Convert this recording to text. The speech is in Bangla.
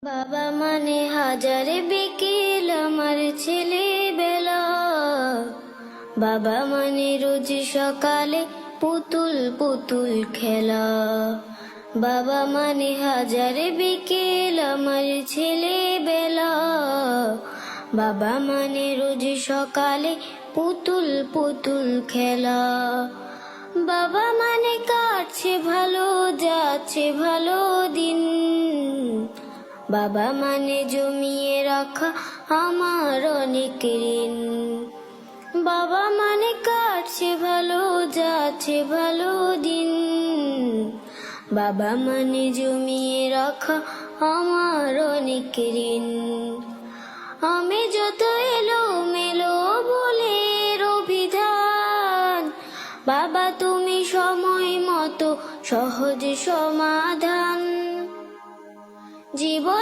বাবা মানে হাজার বিকেল আমার ছেলেবেলা, বাবা মানে রোজ সকালে পুতুল পুতুল খেলা। বাবা মানে হাজার বিকেল আমার ছেলেবেলা, বাবা মানে রোজ সকালে পুতুল পুতুল খেলা। বাবা মানে কাটছে ভালো যাচ্ছে ভালো দিন, বাবা মানে জমিয়ে রাখা আমার অনেক ঋণ। বাবা মানে কাটছে ভালো যাচ্ছে ভালো দিন, বাবা মানে জমিয়ে রাখা আমার অনেক ঋণ। আমি যত এলো মেলো ভুলের অভিধান, বাবা তুমি সময় মতো সহজ সমাধান। জীবনে